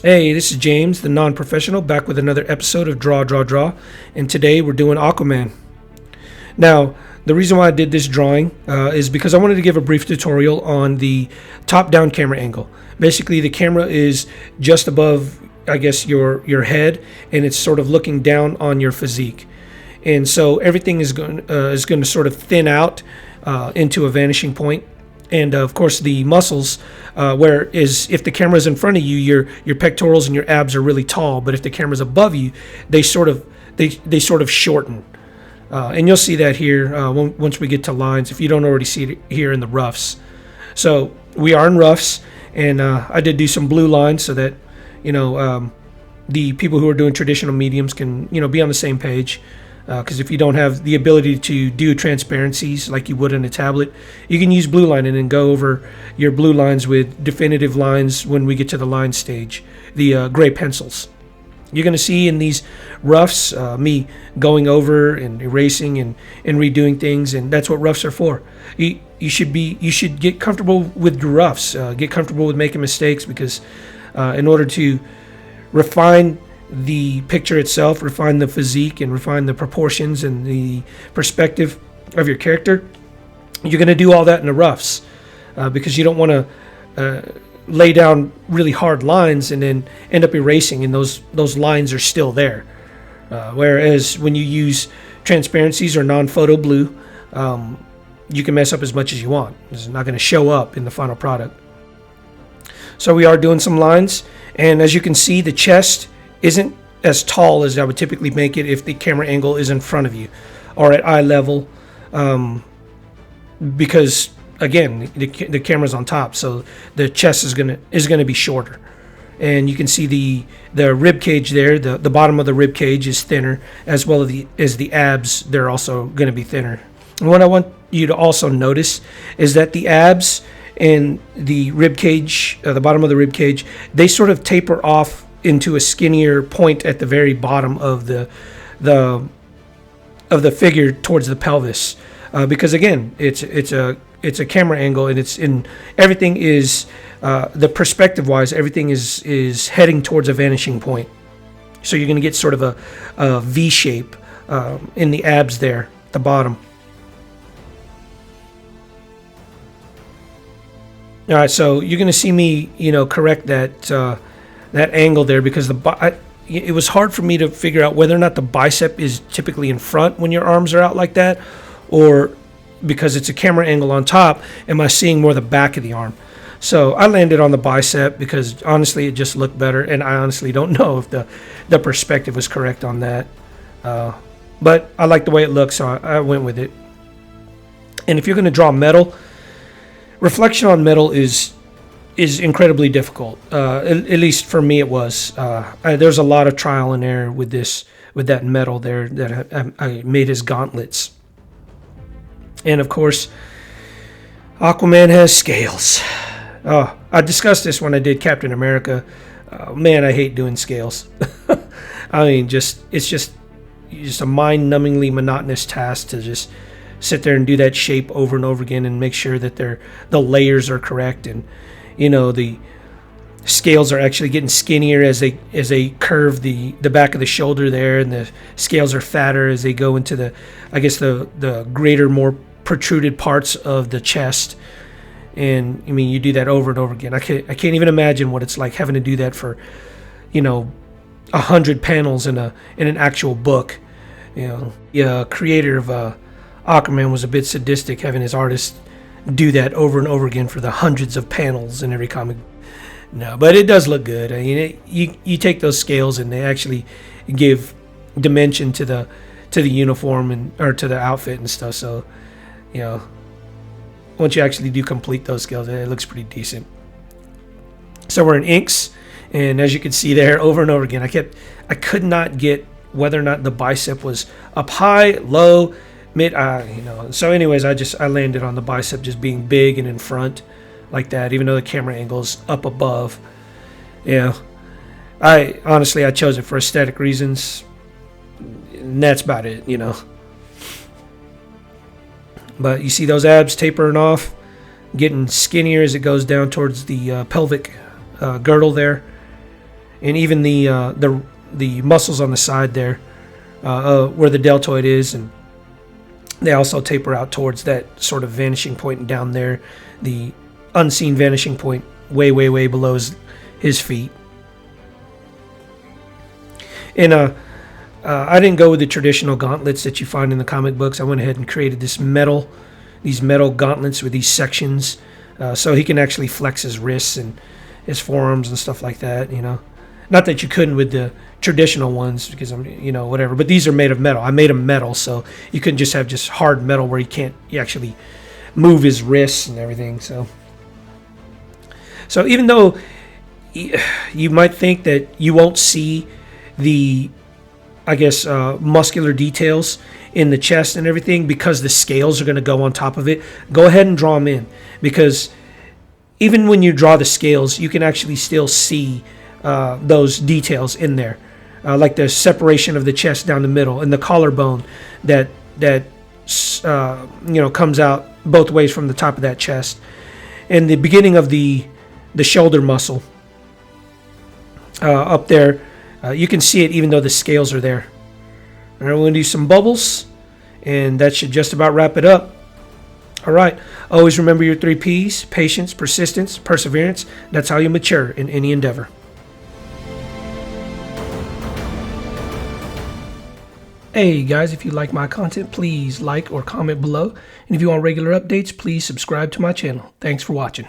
Hey, this is James, the non-professional, back with another episode of Draw. And today we're doing Aquaman. Now, the reason why I did this drawing is because I wanted to give a brief tutorial on the top-down camera angle. Basically, the camera is just above, I guess, your head, and it's sort of looking down on your physique. And so everything is going to sort of thin out into a vanishing point. And of course, the muscles, whereas if the camera is in front of you, your pectorals and your abs are really tall. But if the camera's above you, they sort of shorten. And you'll see that here once we get to lines, if you don't already see it here in the roughs. So we are in roughs, and I did do some blue lines so that the people who are doing traditional mediums can be on the same page. Because if you don't have the ability to do transparencies like you would in a tablet, you can use blue line and then go over your blue lines with definitive lines when we get to the line stage, the gray pencils. You're going to see in these roughs me going over and erasing and redoing things, and that's what roughs are for. You should get comfortable with the roughs, get comfortable with making mistakes, because in order to refine the picture itself, refine the physique and refine the proportions and the perspective of your character, you're going to do all that in the roughs, because you don't want to lay down really hard lines and then end up erasing, and those lines are still there. Whereas when you use transparencies or non-photo blue, you can mess up as much as you want. It's not going to show up in the final product. So we are doing some lines, and as you can see, the chest isn't as tall as I would typically make it if the camera angle is in front of you or at eye level, because again the camera's on top, so the chest is gonna be shorter. And you can see the rib cage there, the bottom of the rib cage is thinner, as well as the abs. They're also going to be thinner. And what I want you to also notice is that the abs and the rib cage, the bottom of the rib cage, they sort of taper off into a skinnier point at the very bottom of the figure towards the pelvis, because again it's a camera angle, and it's in everything is the perspective wise, everything is heading towards a vanishing point. So you're going to get sort of a V shape in the abs there at the bottom. All right, so you're going to see me correct that angle there, because it was hard for me to figure out whether or not the bicep is typically in front when your arms are out like that, or because it's a camera angle on top, am I seeing more the back of the arm? So I landed on the bicep because honestly it just looked better, and I honestly don't know if the perspective was correct on that, but I like the way it looks, so I went with it. And if you're going to draw metal, reflection on metal is incredibly difficult. At least for me it was. There's a lot of trial and error with that metal there that I made as gauntlets. And of course, Aquaman has scales. I discussed this when I did Captain America. Man, I hate doing scales. I mean, it's just a mind-numbingly monotonous task to just sit there and do that shape over and over again and make sure that the layers are correct, and the scales are actually getting skinnier as they curve the back of the shoulder there, and the scales are fatter as they go into the greater, more protruded parts of the chest. And I mean, you do that over and over again. I can't even imagine what it's like having to do that for 100 panels in an actual book. The creator of Aquaman was a bit sadistic, having his artists do that over and over again for the hundreds of panels in every comic. No, but it does look good. I mean, you take those scales and they actually give dimension to the uniform or to the outfit and stuff. So, once you actually do complete those scales, it looks pretty decent. So we're in inks, and as you can see there, over and over again, I could not get whether or not the bicep was up high, low, mid. So anyways, I landed on the bicep just being big and in front like that, even though the camera angle's up above. I honestly chose it for aesthetic reasons, and that's about it. But you see those abs tapering off, getting skinnier as it goes down towards the pelvic girdle there. and even the muscles on the side there, where the deltoid is, and they also taper out towards that sort of vanishing point down there, the unseen vanishing point way, way, way below his feet. And I didn't go with the traditional gauntlets that you find in the comic books. I went ahead and created these metal gauntlets with these sections, so he can actually flex his wrists and his forearms and stuff like that. Not that you couldn't with the traditional ones, because whatever. But these are made of metal. I made them metal, so you couldn't just have just hard metal where you actually move his wrists and everything. So even though you might think that you won't see the, I guess, muscular details in the chest and everything because the scales are going to go on top of it, go ahead and draw them in, because even when you draw the scales, you can actually still see those details in there, like the separation of the chest down the middle and the collarbone that comes out both ways from the top of that chest, and the beginning of the shoulder muscle up there. You can see it even though the scales are there. All right, we're going to do some bubbles, and that should just about wrap it up. All right, always remember your 3 Ps: patience, persistence, perseverance. That's how you mature in any endeavor. Hey guys, if you like my content, please like or comment below. And if you want regular updates, please subscribe to my channel. Thanks for watching.